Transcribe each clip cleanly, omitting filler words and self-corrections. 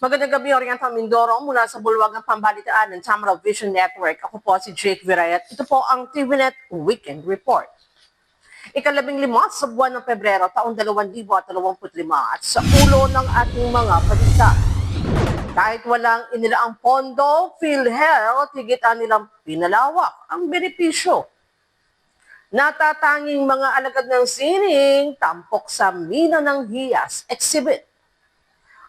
Magandang gabi, Oriental Mindoro, mula sa Bulwagang Pambalitaan ng Tamaraw Vision Network. Ako po si Jake Virayat. Ito po ang TVNet Weekend Report. Ika-15 sa buwan ng Pebrero, taong 2025 at sa ulo ng ating mga balita. Kahit walang inilaang pondo, PhilHealth, higitan nilang pinalawak ang benepisyo. Natatanging mga alagad ng sining, tampok sa Mina ng Hiyas exhibit.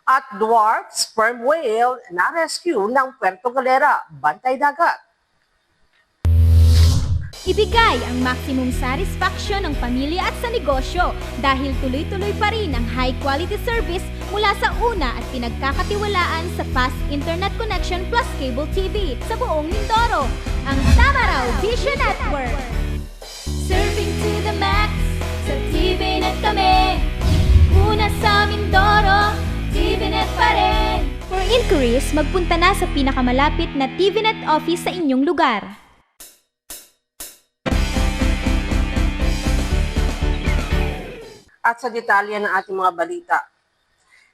At dwarf sperm whale na rescue ng Puerto Galera, Bantay Dagat. Ibigay ang maximum satisfaction ng pamilya at sa negosyo dahil tuloy-tuloy pa rin ang high-quality service mula sa una at pinagkakatiwalaan sa fast internet connection plus cable TV sa buong Mindoro, ang Tamaraw Vision Network. Serving to the max, sa TVNet kami. Una sa Mindoro, TVNet pa rin. For inquiries, magpunta na sa pinakamalapit na TVNet office sa inyong lugar. At sa detalye ng ating mga balita,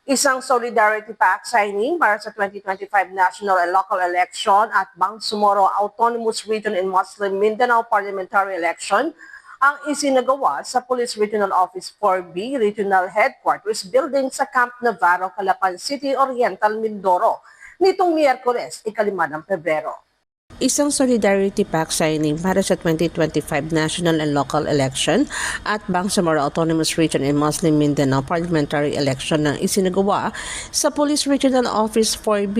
isang solidarity pact signing para sa 2025 national and local election at Bangsamoro Autonomous Region in Muslim Mindanao Parliamentary Election ang isinagawa sa Police Regional Office 4B Regional Headquarters Building sa Camp Navarro, Calapan City, Oriental, Mindoro, nitong Miyerkules, 5 ng Pebrero. Isang solidarity pact signing para sa 2025 national and local election at Bangsamoro Autonomous Region in Muslim Mindanao Parliamentary Election ng isinagawa sa Police Regional Office 4B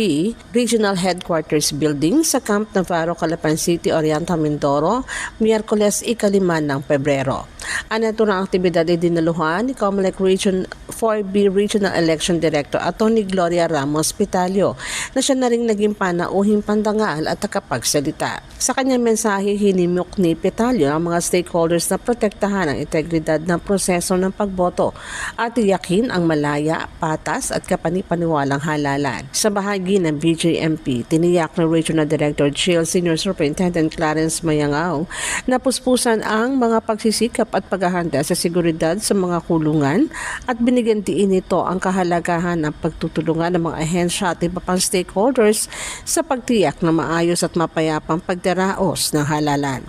Regional Headquarters Building sa Camp Navarro, Calapan City, Oriental, Mindoro, Miyerkules, 5 ng Pebrero. Ang naturang aktibidad ay dinaluhan ni COMELEC Region 4B Regional Election Director Atty. Gloria Ramos Pitalio na siya na rin naging panauhing pandangal at takapagsalita. Sa kanyang mensahe, hinimok ni Pitalio ang mga stakeholders na protektahan ang integridad ng proseso ng pagboto at tiyakin ang malaya, patas at kapanipaniwalang halalan. Sa bahagi ng BJMP, tiniyak ng Regional Director Jill Senior Superintendent Clarence Mayangao na puspusan ang mga pagsisikap at paghahanda sa seguridad sa mga kulungan at binigyan diin nito ang kahalagahan ng pagtutulungan ng mga ahensya at iba pang stakeholders sa pagtiyak na maayos at mapayapang pagdaraos ng halalan.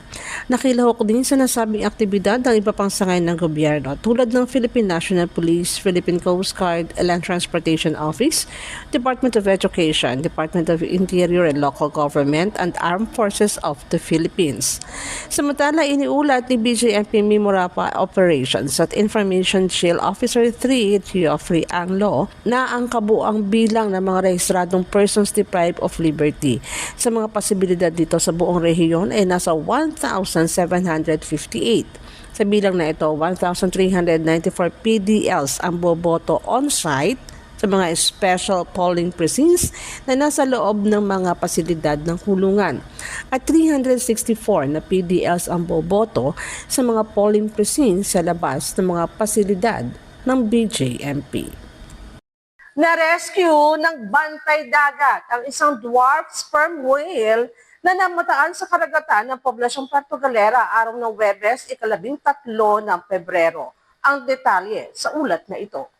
Nakilahok din sa nasabing aktibidad ng iba pang sangay ng gobyerno tulad ng Philippine National Police, Philippine Coast Guard, Land Transportation Office, Department of Education, Department of Interior and Local Government, and Armed Forces of the Philippines. Samantala, iniulat ni BJMP Mimorapa Operations at Information Shield Officer 3 Geoffrey Anglo na ang kabuang bilang ng mga rehistradong persons deprived of liberty sa mga posibilidad dito sa buong rehiyon ay nasa 1,758. Sa bilang na ito, 1,394 PDLs ang boboto on-site sa mga special polling precincts na nasa loob ng mga pasilidad ng kulungan at 364 na PDLs ang boboto sa mga polling precincts sa labas ng mga pasilidad ng BJMP. Na-rescue ng Bantay Dagat ang isang dwarf sperm whale na namataan sa karagatan ng poblasyong Puerto Galera araw ng Huwebes, 13 ng Pebrero. Ang detalye sa ulat na ito.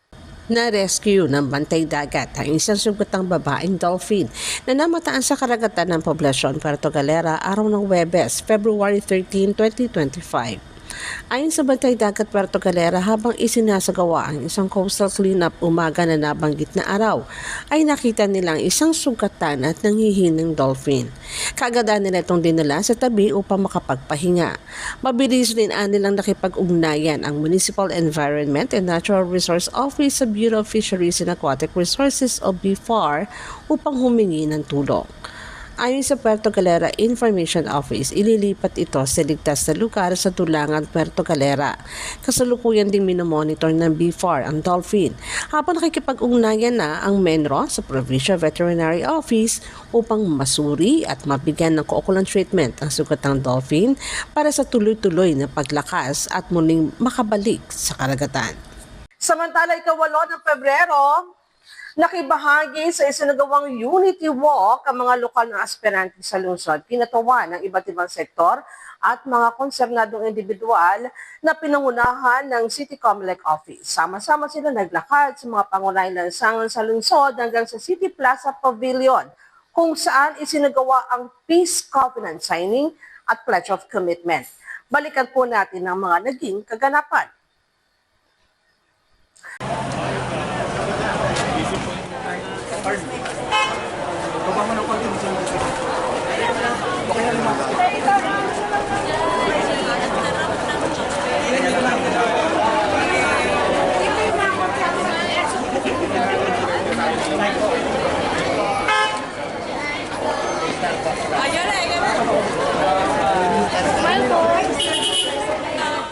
Na-rescue ng Bantay Dagat ang isang sugatang babaeng dolphin na namataan sa karagatan ng poblasyon Puerto Galera araw ng Huwebes, February 13, 2025. Ayon sa Bantay Dagat Puerto Galera, habang isinasagawa ang isang coastal cleanup umaga na nabanggit na araw, ay nakita nilang isang sugatan at nanghihinang dolphin. Kaagad nila itong dinala sa tabi upang makapagpahinga. Mabilis rin nilang nakipag-ugnayan ang Municipal Environment and Natural Resource Office sa Bureau of Fisheries and Aquatic Resources o BFAR upang humingi ng tulong. Ayon sa Puerto Galera Information Office, ililipat ito sa ligtas na lugar sa Tulangan, Puerto Galera. Kasalukuyan ding minomonitor ng BFAR ang dolphin habang nakikipag-ugnayan na ang MENRO sa Provincial Veterinary Office upang masuri at mabigyan ng kaukulang treatment ang sugatang dolphin para sa tuloy-tuloy na paglakas at muling makabalik sa karagatan. Samantala, 8 ng Pebrero, Nakibahagi sa isinagawang Unity Walk ang mga lokal na aspirante sa lungsod, kinatawan ng iba't ibang sektor at mga konsernadong individual na pinangunahan ng City Comelec Office. Sama-sama sila naglakad sa mga pangunahing lansangan sa lungsod hanggang sa City Plaza Pavilion, kung saan isinagawa ang Peace Covenant Signing at Pledge of Commitment. Balikan po natin ang mga naging kaganapan.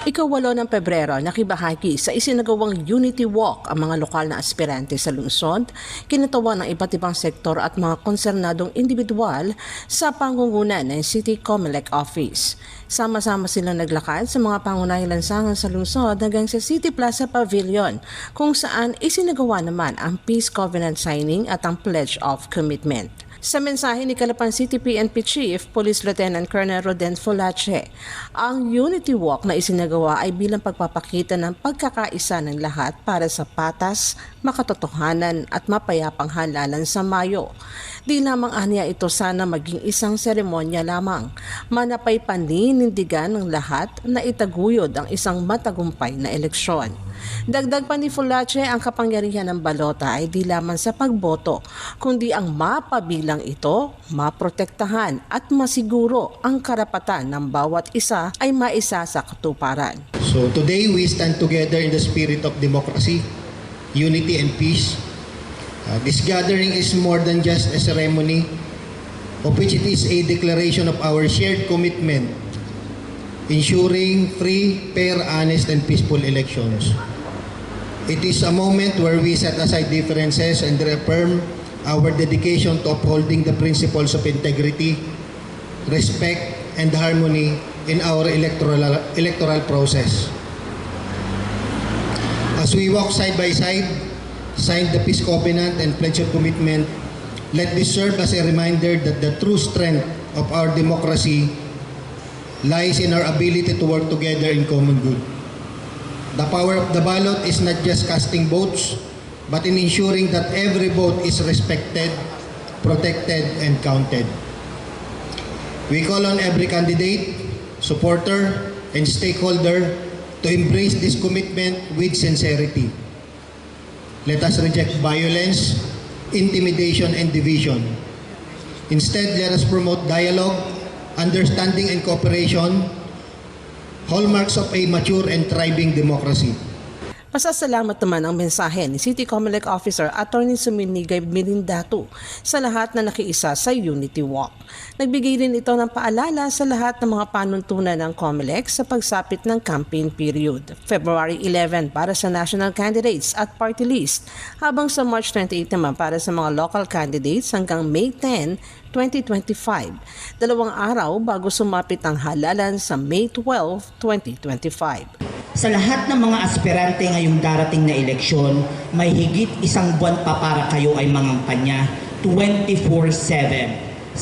Ika-8 ng Pebrero, nakibahagi sa isinagawang Unity Walk ang mga lokal na aspirante sa lungsod, kinatawan ng iba't ibang sektor at mga konsernadong individual sa pangunguna ng City Comelec Office. Sama-sama silang naglakad sa mga pangunahing lansangan sa lungsod hanggang sa City Plaza Pavilion, kung saan isinagawa naman ang Peace Covenant Signing at ang Pledge of Commitment. Sa mensahe ni Calapan City PNP Chief, Police Lieutenant Colonel Roden Folache, ang Unity Walk na isinagawa ay bilang pagpapakita ng pagkakaisa ng lahat para sa patas, makatotohanan at mapayapang halalan sa Mayo. Di lamang aniya ito sana maging isang seremonya lamang, manapay paninindigan ng lahat na itaguyod ang isang matagumpay na eleksyon. Dagdag pa ni Folache, ang kapangyarihan ng balota ay di lamang sa pagboto, kundi ang mapabilang ito, maprotektahan at masiguro ang karapatan ng bawat isa ay maisa sa katuparan. So today we stand together in the spirit of democracy, unity and peace. This gathering is more than just a ceremony, of which it is a declaration of our shared commitment, ensuring free, fair, honest, and peaceful elections. It is a moment where we set aside differences and reaffirm our dedication to upholding the principles of integrity, respect, and harmony in our electoral process. As we walk side by side, sign the Peace Covenant and Pledge of Commitment, let this serve as a reminder that the true strength of our democracy lies in our ability to work together in common good. The power of the ballot is not just casting votes, but in ensuring that every vote is respected, protected, and counted. We call on every candidate, supporter, and stakeholder to embrace this commitment with sincerity. Let us reject violence, intimidation, and division. Instead, let us promote dialogue, understanding, and cooperation, hallmarks of a mature and thriving democracy. Pasasalamat naman ang mensahe ni City Comelec Officer Atty. Suminigay Mirindato sa lahat na nakiisa sa Unity Walk. Nagbigay rin ito ng paalala sa lahat ng mga panuntunan ng Comelec sa pagsapit ng campaign period. February 11 para sa national candidates at party list, habang sa March 28 naman para sa mga local candidates hanggang May 10, 2025. 2 araw bago sumapit ang halalan sa May 12, 2025. Sa lahat ng mga aspirante ngayong darating na eleksyon, may higit 1 buwan pa para kayo ay mangampanya 24/7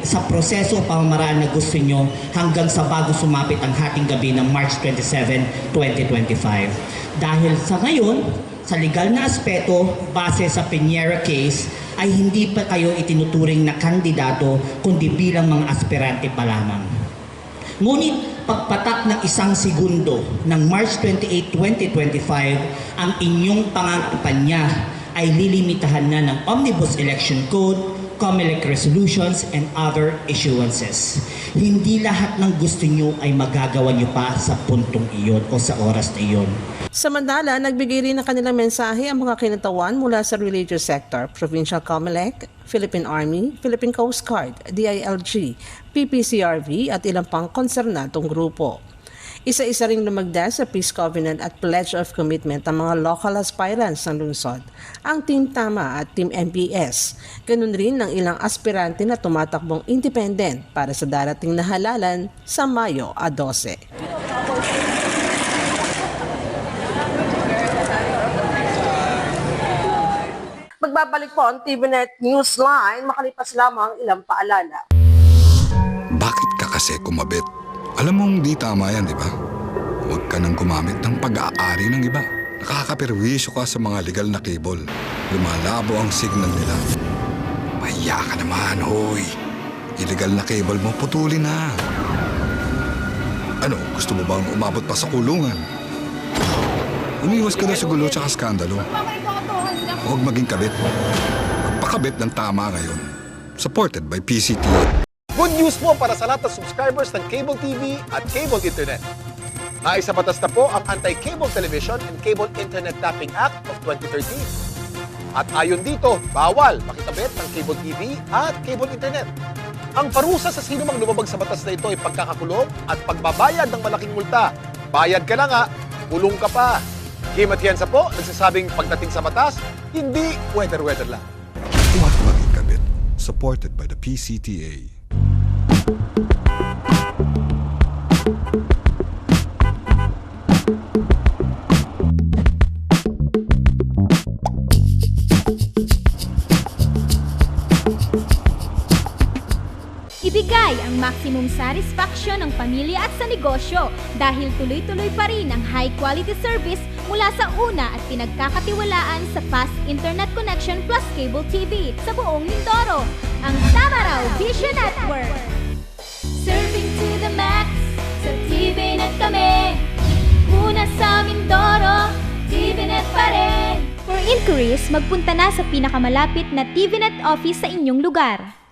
sa proseso pamamaraan na gusto nyo hanggang sa bago sumapit ang hating gabi ng March 27, 2025. Dahil sa ngayon, sa legal na aspeto, base sa Piñera case, ay hindi pa kayo itinuturing na kandidato kundi bilang mga aspirante pa lamang. Ngunit pagpatak ng 1 segundo ng March 28, 2025, ang inyong pangangampanya ay lilimitahan na ng Omnibus Election Code, Comelec resolutions, and other issuances. Hindi lahat ng gusto nyo ay magagawa nyo pa sa puntong iyon o sa oras na iyon. Samantala, nagbigay rin ng kanilang mensahe ang mga kinatawan mula sa religious sector, Provincial Comelec, Philippine Army, Philippine Coast Guard, DILG, PPCRV at ilang pang konsernadong grupo. Isa-isa ring lumagda sa Peace Covenant at Pledge of Commitment ang mga local aspirants ng lungsod, ang Team Tama at Team MPS. Ganun rin ng ilang aspirante na tumatakbong independent para sa darating na halalan sa Mayo 12. Nagbabalik po ang TVNet Newsline, makalipas lamang ilang paalala. Bakit ka kasi kumabit? Alam mong di tama yan, di ba? Huwag ka nang gumamit ng pag-aari ng iba. Nakakaperwisyo ka sa mga legal na cable. Lumalabo ang signal nila. Mahiya ka naman, hoy. Illegal na cable mo, putulin na. Ano, gusto mo bang umabot pa sa kulungan? Umiwas ka na sa gulo tsaka skandalo. Huwag maging kabit. Magpakabit ng tama ngayon. Supported by PCTO. Good news po para sa lahat ng subscribers ng Cable TV at Cable Internet. Naisabatas na po ang Anti-Cable Television and Cable Internet Tapping Act of 2013. At ayon dito, bawal makikabit ng Cable TV at Cable Internet. Ang parusa sa sino mang lumabag sa batas na ito ay pagkakakulong at pagbabayad ng malaking multa. Bayad ka na nga, kulong ka pa. Kim Atienza po, nagsasabing pagdating sa batas, hindi weather-weather lang. Huwag maging kabit. Supported by the PCTA. Ibigay ang maximum satisfaction ng pamilya at sa negosyo dahil tuloy-tuloy pa rin ang high-quality service mula sa una at pinagkakatiwalaan sa fast internet connection plus cable TV sa buong Mindoro, ang Tamaraw Vision Network. Serving to the max, sa TVNet kami. Una sa Mindoro, TVNet pa rin. For inquiries, magpunta na sa pinakamalapit na TVNet office sa inyong lugar.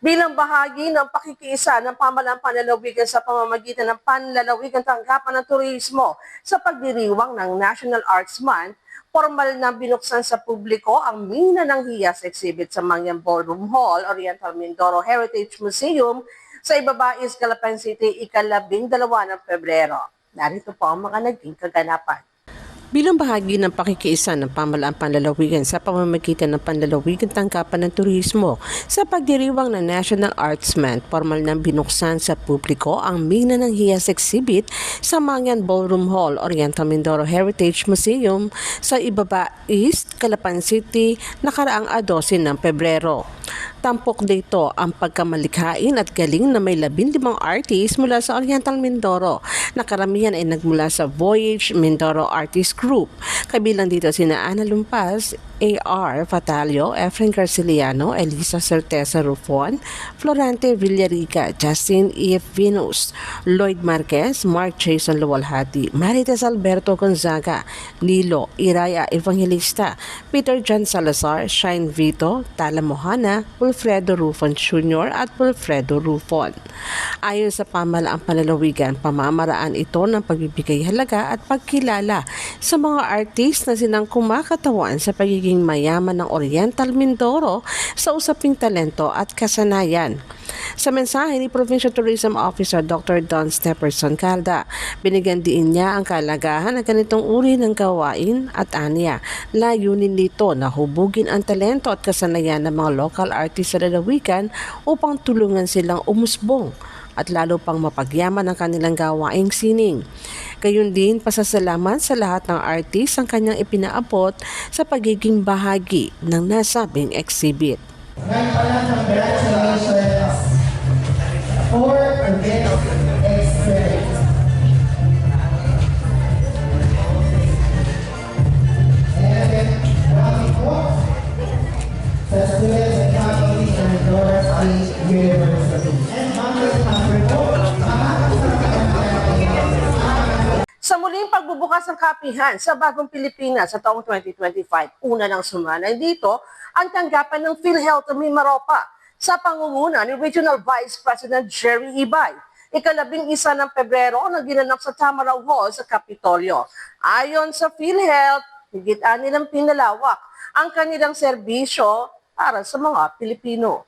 Bilang bahagi ng pakikiisa ng pamahalaan panlalawigan sa pamamagitan ng panlalawigan tanggapan ng turismo sa pagdiriwang ng National Arts Month, formal na binuksan sa publiko ang Mina ng Hiyas exhibit sa Mangyan Ballroom Hall, Oriental Mindoro Heritage Museum sa Ibabais, Calapan City, ika-12 ng Pebrero. Narito po ang mga naging kaganapan. Bilang bahagi ng pakikiisa ng pamahalaan panlalawigan sa pamamagitan ng panlalawigan tanggapan ng turismo sa pagdiriwang ng National Arts Month, formal nang binuksan sa publiko ang Mina ng Hiyas exhibit sa Mangyan Ballroom Hall, Oriental Mindoro Heritage Museum sa Ibabais, Calapan City, nakaraang 12 ng Pebrero. Tampok dito ang pagkamalikhain at galing na may 15 artists mula sa Oriental Mindoro na karamihan ay nagmula sa Voyage Mindoro Artist Group. Kabilang dito sina Ana Lumpas, A.R. Fatalio, Efren Garciliano, Elisa Certeza Rufon, Florante Villarica, Justin E. Venus, Lloyd Marquez, Mark Jason Luwalhati, Marites Alberto Gonzaga, Nilo Iraya Evangelista, Peter John Salazar, Shine Vito, Tala Mohana, Wilfredo Rufon Jr. at Wilfredo Rufon. Ayon sa pamahalaang panlalawigan, pamamaraan ito ng pagbibigay halaga at pagkilala sa mga artist na sinang kumakatawan sa pagiging mayaman ng Oriental Mindoro sa usaping talento at kasanayan. Sa mensahe ni Provincial Tourism Officer Dr. Don Stepperson Calda, binigyan din niya ang kalagahan ng ganitong uri ng gawain at aniya. Layunin nito na hubugin ang talento at kasanayan ng mga local artists sa lalawigan upang tulungan silang umusbong at lalo pang mapagyaman ang kanilang gawaing sining. Gayun din, pasasalamat sa lahat ng artist ang kanyang ipinaabot sa pagiging bahagi ng nasabing exhibit. Congratulations for this experience. And welcome po sa students and faculty ng Mindoro State University. And Mangyan Number po, Sa muling pagbubukas ng kapihan sa Bagong Pilipinas sa taong 2025, una nang sumanay dito ang tanggapan ng PhilHealth Mimaropa sa pangunguna ni Regional Vice President Jerry Ibay. Ika-11 ng Pebrero na ginanap sa Tamaraw Hall sa Kapitolyo. Ayon sa PhilHealth, higit nilang pinalawak ang kanilang serbisyo para sa mga Pilipino.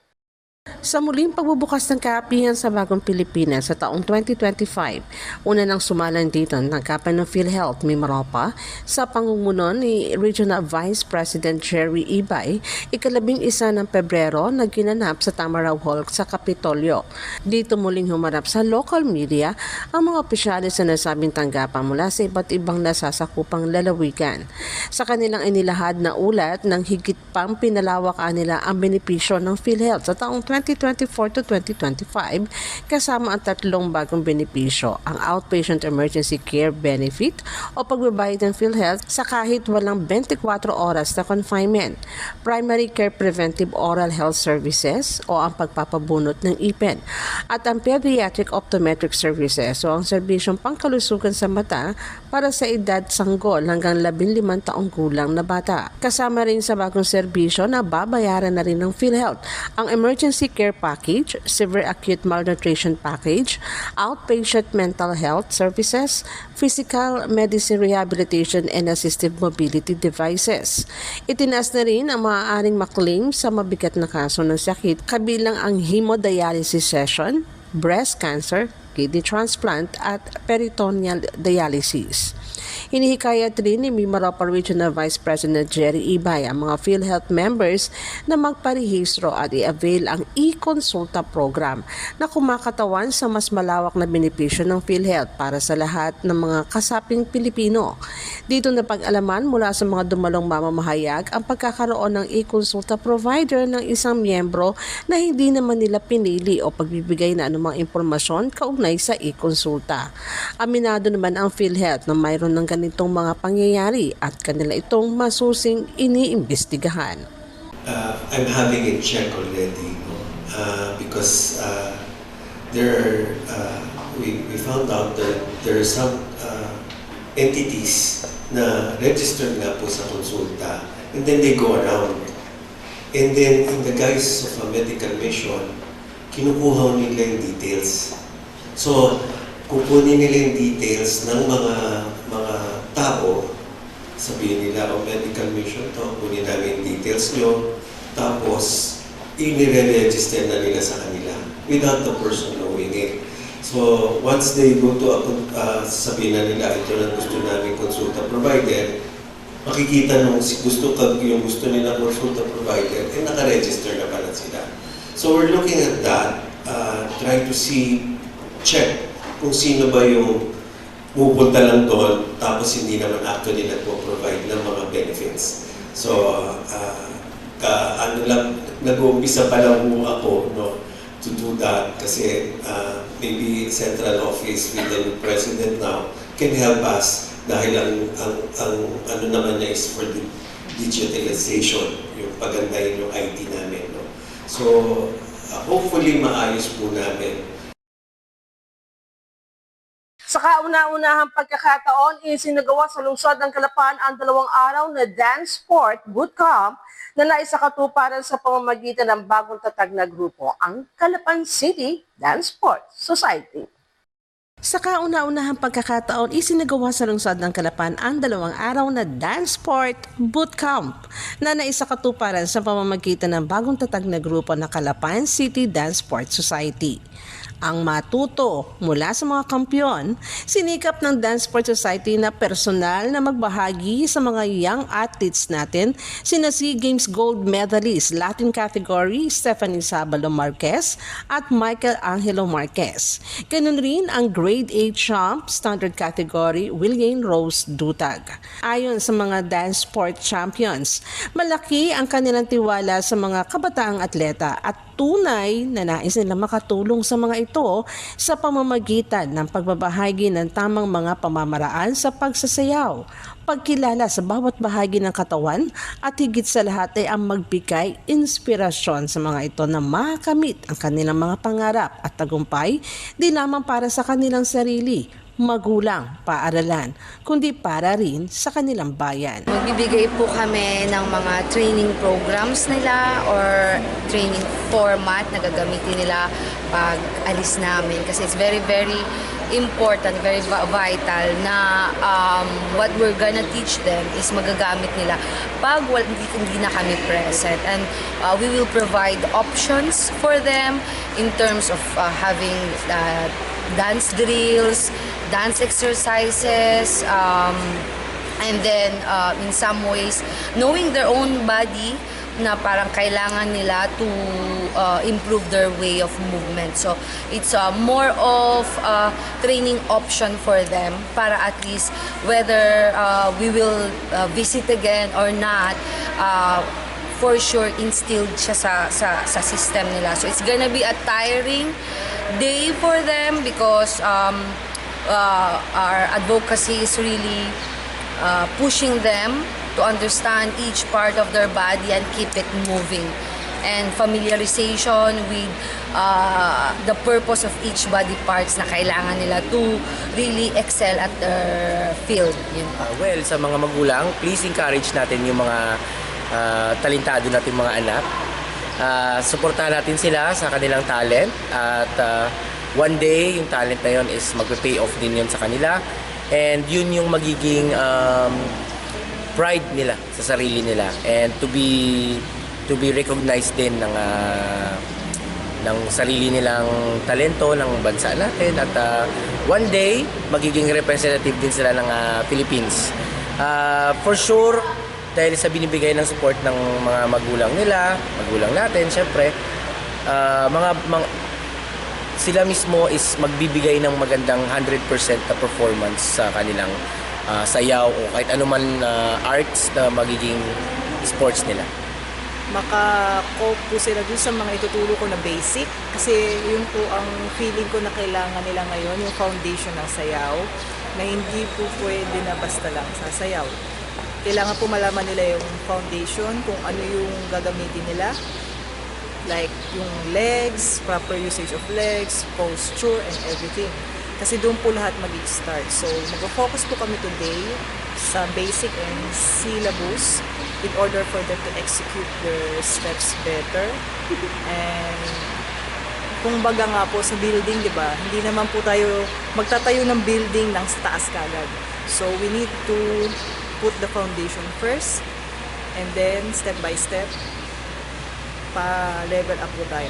Sa muling pagbubukas ng kaapihan sa bagong Pilipinas sa taong 2025, una nang sumalan dito ng tanggapan ng PhilHealth Mimaropa sa pangunguna ni Regional Vice President Jerry Ibay, ika-11 ng Pebrero na ginanap sa Tamaraw Hall sa Kapitolyo. Dito muling humarap sa local media ang mga opisyalis na nasabing tanggapan mula sa iba't ibang nasasakupang lalawigan. Sa kanilang inilahad na ulat ng higit pang pinalawak nila ang benepisyo ng PhilHealth sa taong 2024 to 2025 kasama ang 3 bagong benepisyo, ang Outpatient Emergency Care Benefit o pagbabayad ng PhilHealth sa kahit walang 24 oras na confinement, Primary Care Preventive Oral Health Services o ang pagpapabunot ng IPEN, at ang Pediatric Optometric Services o ang serbisyong pangkalusugan sa mata para sa edad sanggol hanggang 15 taong gulang na bata. Kasama rin sa bagong serbisyo na babayaran na rin ng PhilHealth ang Emergency Care Package, Severe Acute Malnutrition Package, Outpatient Mental Health Services, Physical Medicine Rehabilitation and Assistive Mobility Devices. Itinaas na rin ang maaaring maklaim sa mabigat na kaso ng sakit kabilang ang hemodialysis session, breast cancer, kidney transplant at peritoneal dialysis. Hinihikayat rin ni Mimaropa Regional Vice President Jerry Ibay ang mga PhilHealth members na magparehistro at i-avail ang e-consulta program na kumakatawan sa mas malawak na benepisyo ng PhilHealth para sa lahat ng mga kasaping Pilipino. Dito na pag-alaman mula sa mga dumalong mamamahayag ang pagkakaroon ng e-consulta provider ng isang miyembro na hindi naman nila pinili o pagbibigay na anumang impormasyon kaugnay sa e-consulta. Aminado naman ang PhilHealth na mayroon ng ganitong mga pangyayari at kanila itong masusing iniimbestigahan. I'm having it checked already because we found out that there are some entities na registered nga po sa konsulta and then they go around. And then in the guise of a medical mission, kinukuha nila yung details. So, kukunin nila yung details ng mga tao, sabihin nila, medical mission to, kunin namin yung details nyo, tapos inire-register na nila sa kanila without the person knowing it. So, once they go to sabihin na nila, ito na gusto namin consulta provider, makikita nung yung gusto nila consulta provider, naka-register na pala sila. So, we're looking at that, trying to check kung sino ba yung pupunta lang doon tapos hindi naman actually nagpo-provide ng mga benefits. So, nag-uumpisa pa lang ako to do that kasi maybe central office with the new president now can help us dahil ang ano naman niya is for the digitalization, yung pagandahin yung IT namin. No? So, hopefully maayos po namin. Sa kauna-unahang pagkakataon, isinagawa sa lungsod ng Calapan ang 2 araw na Dance Sport Bootcamp na naisakatuparan sa pamamagitan ng bagong tatag na grupo, ang Calapan City Dance Sport Society. Sa kauna-unahang pagkakataon, isinagawa sa lungsod ng Calapan ang 2 araw na Dance Sport Bootcamp na naisakatuparan sa pamamagitan ng bagong tatag na grupo na Calapan City Dance Sport Society. Ang matuto mula sa mga kampyon, sinikap ng Dance Sport Society na personal na magbahagi sa mga young athletes natin, sina SEA Games Gold Medalist Latin Category Stephanie Sabalo Marquez at Michael Angelo Marquez. Ganun rin ang Grade 8 Champ Standard Category William Rose Dutag. Ayon sa mga Dance Sport Champions, malaki ang kanilang tiwala sa mga kabataang atleta at tunay na nais nila makatulong sa mga ito sa pamamagitan ng pagbabahagi ng tamang mga pamamaraan sa pagsasayaw, pagkilala sa bawat bahagi ng katawan at higit sa lahat ay ang magbigay inspirasyon sa mga ito na makamit ang kanilang mga pangarap at tagumpay di lamang para sa kanilang sarili magulang, paaralan, kundi para rin sa kanilang bayan. Magbibigay po kami ng mga training programs nila or training format na gagamitin nila pag alis namin. Kasi it's very, very important, very vital na what we're gonna teach them is magagamit nila pag hindi na kami present. And we will provide options for them in terms of having dance drills, dance exercises, and then in some ways, knowing their own body na parang kailangan nila to improve their way of movement. So it's more of a training option for them para at least whether we will visit again or not, for sure instilled siya sa system nila. So it's gonna be a tiring day for them because our advocacy is really pushing them to understand each part of their body and keep it moving, and familiarization with the purpose of each body parts na kailangan nila to really excel at their field. Yun. Well, sa mga magulang, please encourage natin yung mga talentado natin mga anak. Suportahan natin sila sa kanilang talent at one day yung talent na yun is mag-pay off din yun sa kanila, and yun yung magiging pride nila sa sarili nila, and to be recognized din ng sarili nilang talento ng bansa natin, at one day magiging representative din sila ng Philippines. For sure, dahil sa binibigay ng support ng mga magulang nila, magulang natin, syempre, sila mismo is magbibigay ng magandang 100% na performance sa kanilang sayaw o kahit anuman arts na magiging sports nila. Maka-cope po sila dun sa mga ituturo ko na basic, kasi yun po ang feeling ko na kailangan nila ngayon, yung foundation ng sayaw, na hindi po pwede na basta lang sa sayaw. Kailangan po malaman nila yung foundation, kung ano yung gagamitin nila, like yung legs, proper usage of legs, posture, and everything. Kasi doon po lahat mag-start. So, mag-focus po kami today sa basic and syllabus in order for them to execute their steps better. And kung baga nga po sa building, di ba, hindi naman po tayo magtatayo ng building ng taas kagad. So, we need to put the foundation first, and then step by step, pa-level up po tayo.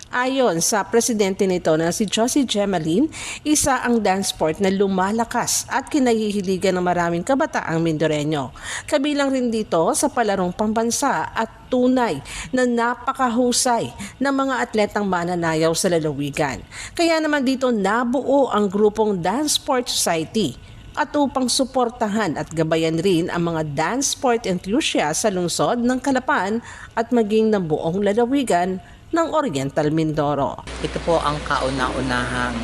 Ayon sa presidente nito na si Josie Gemaline, isa ang dance sport na lumalakas at kinahihiligan ng maraming kabataang Mindoreño. Kabilang rin dito sa palarong pambansa at tunay na napakahusay ng mga atletang mananayaw sa lalawigan. Kaya naman dito nabuo ang grupong Dance Sport Society at upang suportahan at gabayan rin ang mga dance sport enthusiasts sa lungsod ng Calapan at maging ng buong lalawigan ng Oriental Mindoro. Ito po ang kauna-unahang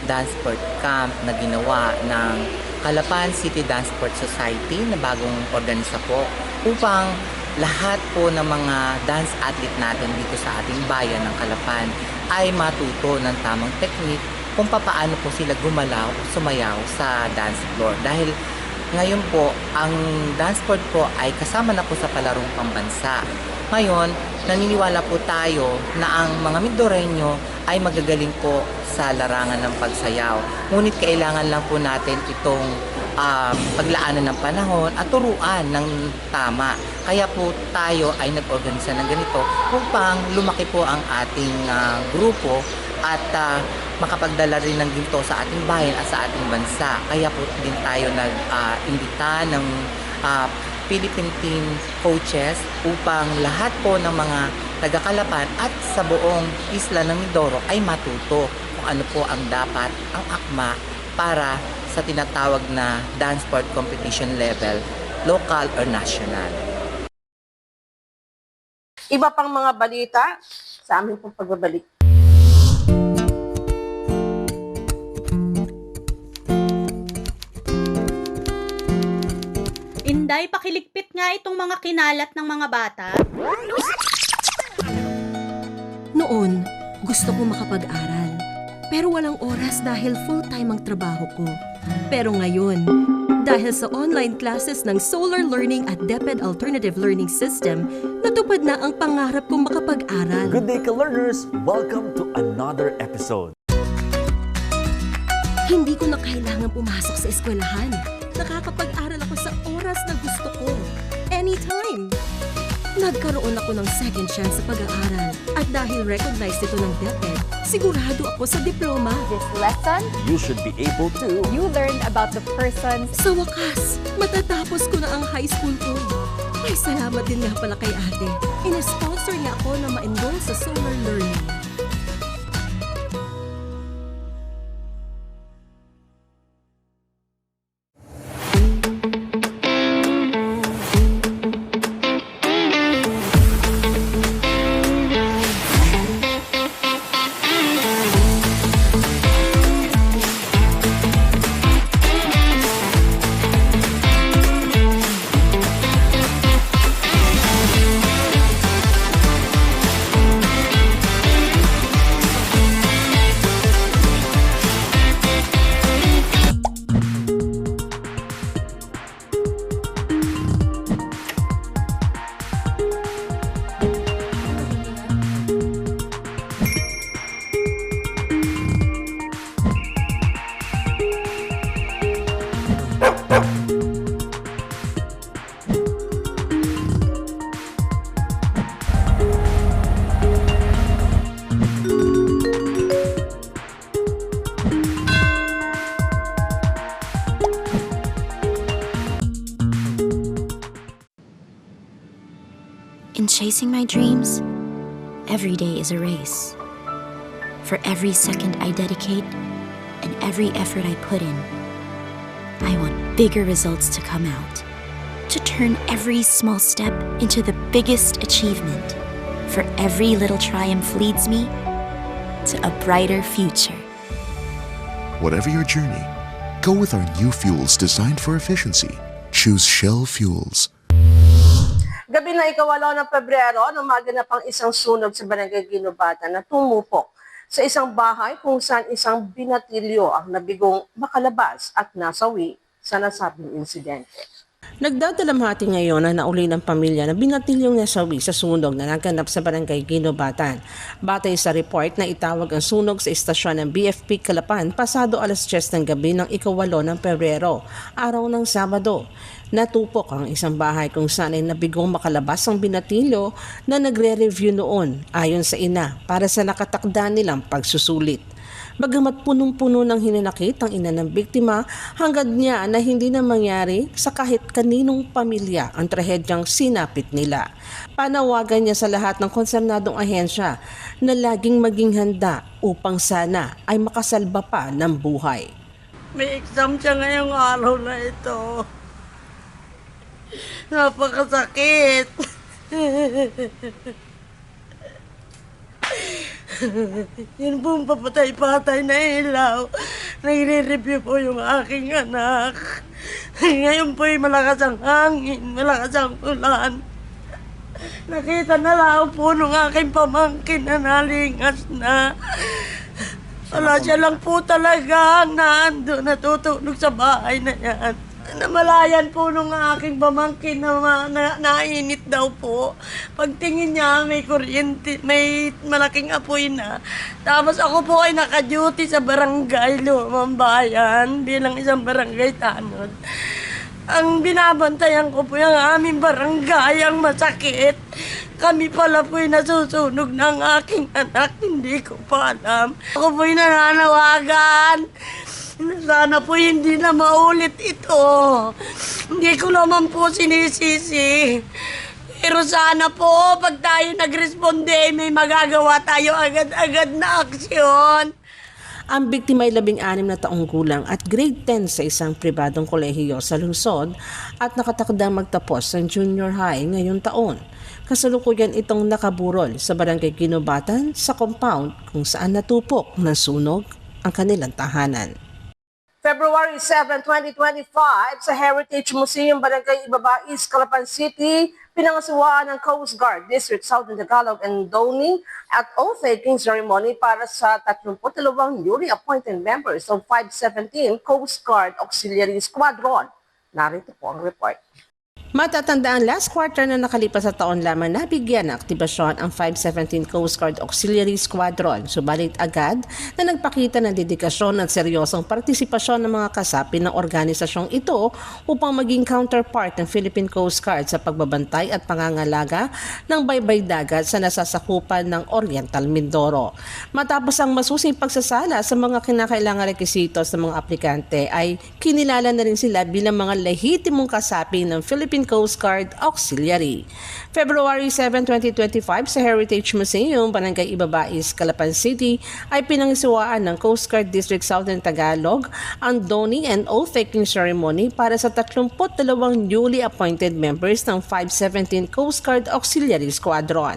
dance sport camp na ginawa ng Calapan City Dance Sport Society na bagong organisa po upang lahat po ng mga dance athlete natin dito sa ating bayan ng Calapan ay matuto ng tamang technique kung paano po sila gumalaw o sumayaw sa dance floor. Dahil ngayon po, ang dance sport po ay kasama na po sa palarong pambansa. Ngayon, naniniwala po tayo na ang mga Mindoreño ay magagaling po sa larangan ng pagsayaw. Ngunit kailangan lang po natin itong paglaanan ng panahon at turuan ng tama. Kaya po tayo ay nag-organisa ng ganito upang lumaki po ang ating grupo at makapagdala rin ng ginto sa ating bayan at sa ating bansa. Kaya po din tayo nag-imbita ng Philippine team coaches upang lahat po ng mga taga-Calapan at sa buong isla ng Mindoro ay matuto kung ano po ang dapat, ang akma para sa tinatawag na dance sport competition level, local or national. Iba pang mga balita sa aming pong pagbabalik. Inday, pakiligpit nga itong mga kinalat ng mga bata. Noon, gusto ko makapag-aral. pero walang oras dahil full-time ang trabaho ko. Pero ngayon, dahil sa online classes ng Solar Learning at DepEd Alternative Learning System, natupad na ang pangarap kong makapag-aral. Good day, ka-learners! Welcome to another episode. Hindi ko na kailangan pumasok sa eskwelahan. Nakakapag-aral ako sa oras na gusto ko. Anytime! Nagkaroon ako ng second chance sa pag-aaral. At dahil recognized ito ng DepEd, sigurado ako sa diploma. This lesson, You should be able to. you learned about the persons. Sa wakas, matatapos ko na ang high school ko. Ay, salamat din nga pala kay ate. In-sponsor niya ako na ma-enroll sa Solar Learning. In chasing my dreams, every day is a race. For every second I dedicate and every effort I put in, I want bigger results to come out. To turn every small step into the biggest achievement. For every little triumph leads me to a brighter future. Whatever your journey, go with our new fuels designed for efficiency. Choose Shell Fuels. Gabi na ikawalo ng Pebrero, naganap ang isang sunog sa Barangay Ginobatan na tumupok sa isang bahay kung saan isang binatilyo ang nabigong makalabas at nasawi sa nasabing insidente. Nagdadalamhati ngayon ang nauli ng pamilya na binatilyong nasawi sa sunog na naganap sa Barangay Ginobatan. Batay sa report na itawag ang sunog sa istasyon ng BFP Calapan pasado alas 10 ng gabi ng ikawalo ng Pebrero, araw ng Sabado. Natupok ang isang bahay kung saan ay nabigong makalabas ang binatilyo na nagre-review noon ayon sa ina para sa nakatakda nilang pagsusulit. Bagamat punong-puno ng hinanakit ang ina ng biktima, hangad niya na hindi na mangyari sa kahit kaninong pamilya ang trahedyang sinapit nila. Panawagan niya sa lahat ng konsernadong ahensya na laging maging handa upang sana ay makasalba pa ng buhay. May exam siya ngayong araw na ito. Napakasakit. Yun pong papatay-patay na ilaw. Nagre-review po yung aking anak. Ngayon po malakas ang hangin, malakas ang ulan. Nakita na lang po nung aking pamangkin na nalingas na. Wala siya lang po talaga nandun, natutulog sa bahay na yan. Namalayan po nung aking pamangkin na nainit daw po. Pagtingin niya, may kuryente, may malaking apoy na. Tapos ako po ay naka-duty sa barangay Lumang Bayan bilang isang barangay tanod. Ang binabantayan ko po yung aming barangay ang masakit. Kami pala po'y nasusunog ng aking anak, hindi ko pa alam. Ako po'y nananawagan. Sana po hindi na maulit ito. Hindi ko naman po sinisisi. Pero sana po, pag tayo nagresponde, may magagawa tayo agad-agad na aksyon. Ang biktima ay 16 na taong gulang at grade 10 sa isang pribadong kolehiyo sa lungsod at nakatakdang magtapos ng junior high ngayong taon. Kasalukuyan itong nakaburol sa Barangay Ginobatan sa compound kung saan natupok ng sunog ang kanilang tahanan. February 7, 2025, sa Heritage Museum, Barangay Ibabais, Calapan City, pinangasiwaan ng Coast Guard District Southern Tagalog and Doni at oath-taking ceremony para sa 32 newly appointed members of 517 Coast Guard Auxiliary Squadron. Narito po ang report. Matatandaan last quarter na nakalipas sa taon lamang nabigyan ng aktibasyon ang 517 Coast Guard Auxiliary Squadron. Subalit agad na nagpakita ng dedikasyon at seryosong partisipasyon ng mga kasapi ng organisasyong ito upang maging counterpart ng Philippine Coast Guard sa pagbabantay at pangangalaga ng baybay dagat sa nasasakupan ng Oriental Mindoro. Matapos ang masusing pagsasala sa mga kinakailangang rekisitos ng mga aplikante ay kinilala na rin sila bilang mga lehitimong kasapi ng Philippine Coast Guard Auxiliary. February 7, 2025 sa Heritage Museum, Barangay Ibabais, Calapan City ay pinangisiwaan ng Coast Guard District Southern Tagalog ang Doni and oath-taking ceremony para sa 32 newly appointed members ng 517 Coast Guard Auxiliary Squadron.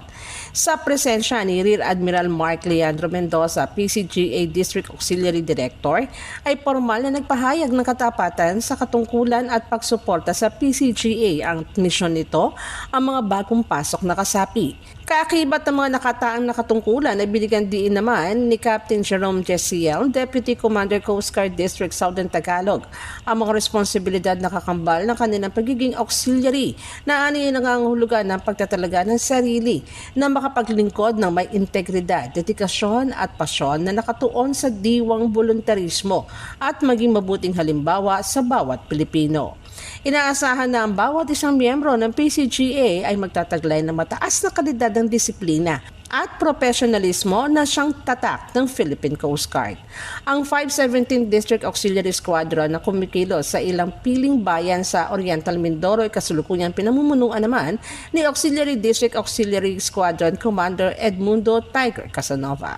Sa presensya ni Rear Admiral Mark Leandro Mendoza, PCGA District Auxiliary Director, ay formal na nagpahayag ng katapatan sa katungkulan at pagsuporta sa PCGA. Ang misyon nito ang mga bagong pasok na kasapi. Kaakibat ng mga nakataang nakatungkulan ay binigyan diin naman ni Captain Jerome Jessiel, Deputy Commander Coast Guard District Southern Tagalog, ang mga responsibilidad na kakambal ng kanilang pagiging auxiliary na aniya nangangahulugan ng pagtatalaga ng sarili na makapaglingkod ng may integridad, dedikasyon at pasyon na nakatuon sa diwang voluntarismo at maging mabuting halimbawa sa bawat Pilipino. Inaasahan na ang bawat isang miyembro ng PCGA ay magtataglay ng mataas na kalidad ng disiplina at profesionalismo na siyang tatak ng Philippine Coast Guard. Ang 517 District Auxiliary Squadron na kumikilos sa ilang piling bayan sa Oriental Mindoro ay kasulukuyang pinamumunuan naman ni Auxiliary District Auxiliary Squadron Commander Edmundo Tiger Casanova.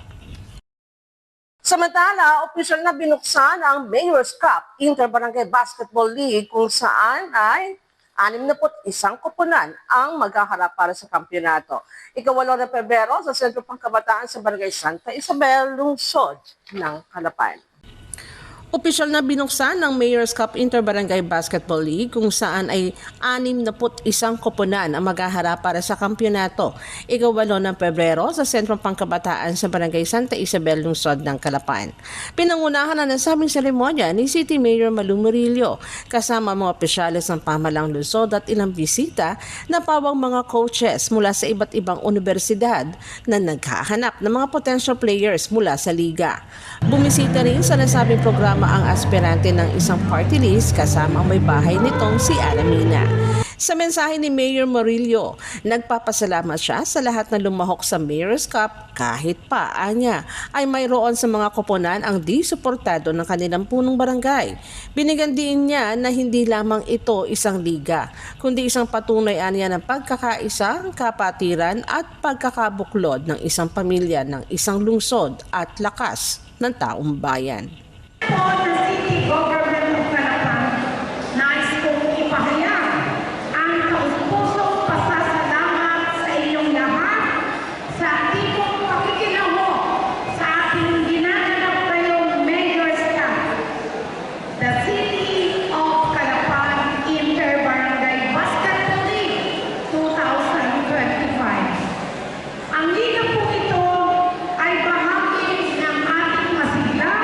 Samantala, opisyal na binuksan ang Mayor's Cup Inter-Barangay Basketball League kung saan ay 61 koponan ang maghaharap para sa kampyonato. Ika-8 na Pebrero sa Sentro Pangkabataan sa Barangay Santa Isabel, lungsod ng Calapan. Opisyal na binuksan ng Mayor's Cup Inter-Barangay Basketball League kung saan ay 61 koponan ang maghaharap para sa kampyonato. Ika-8 ng Pebrero sa Sentrong Pangkabataan sa Barangay Santa Isabel, lungsod ng Calapan. Pinangunahan na ng sabing seremonya ni City Mayor Malu Murillo kasama mga opisyalis ng pamahalang lungsod at ilang bisita na pawang mga coaches mula sa iba't ibang universidad na naghahanap ng mga potential players mula sa liga. Bumisita rin sa nasabing programa ang aspirante ng isang party list kasama ang may bahay nitong si Alamina. Sa mensahe ni Mayor Murillo, nagpapasalamat siya sa lahat na lumahok sa Mayor's Cup kahit pa anya ay mayroon sa mga koponan ang di-suportado ng kanilang punong barangay. Binigyan din niya na hindi lamang ito isang liga, kundi isang patunay anya ng pagkakaisa, kapatiran at pagkakabuklod ng isang pamilya ng isang lungsod at lakas ng taong bayan. For the City Government of Calapan, nais kong ipahayag ang taus-pusong pasasalamat sa inyong lahat sa aktibong pakikinahon sa ating ginagawa ngayong Mayor's Cup, the City of Calapan Inter-Barangay Basketball League 2025. Ang liga po ito ay bahagi ng ating masigla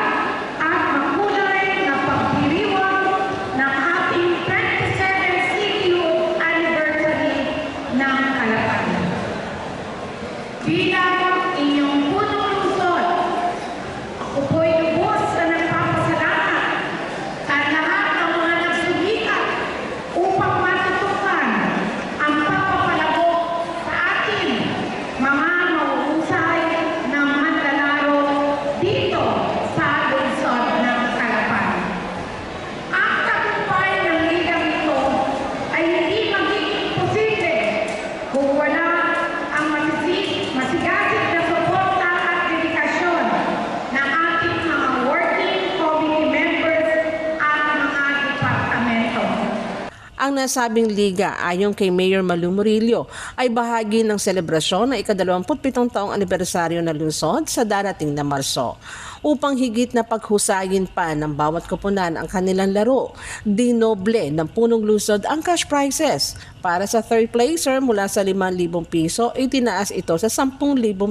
Ang nasabing liga ayon kay Mayor Malu Murillo ay bahagi ng selebrasyon ng ika-27 taong anibersaryo ng lungsod sa darating na Marso. Upang higit na paghusayin pa ng bawat koponan ang kanilang laro, dinoble ng punong lungsod ang cash prizes. Para sa third placer mula sa 5,000 piso, itinaas ito sa 10,000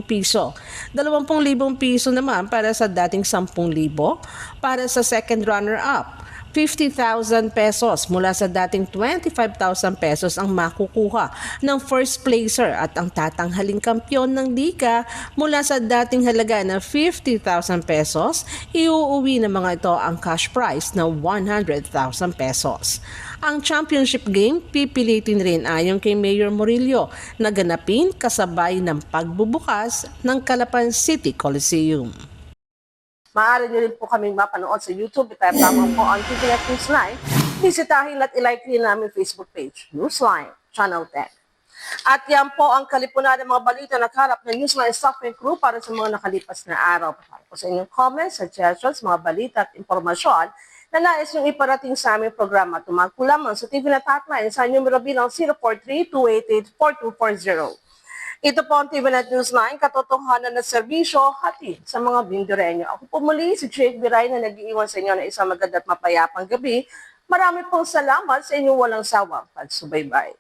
piso. 20,000 piso naman para sa dating 10,000. Para sa second runner-up, 50,000 pesos mula sa dating 25,000 pesos ang makukuha ng first placer at ang tatanghaling kampyon ng liga mula sa dating halaga na 50,000 pesos, iuuwi ng mga ito ang cash prize na 100,000 pesos. Ang championship game pipilitin rin ayon kay Mayor Murillo na ganapin kasabay ng pagbubukas ng Calapan City Coliseum. Maaari niyo rin po kaming mapanood sa YouTube. Type lamang po ang TVNet Newsline. Bisitahin at ilike rin namin Facebook page, Newsline, Channel 10. At yan po ang kalipunan ng mga balita na kalap ng Newsline staff and crew para sa mga nakalipas na araw. Para po sa inyong comments, suggestions, mga balita at impormasyon na nais yung iparating sa aming programa. Tumawag po lamang sa TVNet hotline sa numero bilang 043-288-4240. Ito po ang TVNet Newsline, katotohanan na serbisyo, hatid sa mga Bindoreño. Ako po muli, si Jake Biray na nag-iiwan sa inyo na isang maganda at mapayapang gabi. Marami pong salamat sa inyong walang sawang pagsubaybay.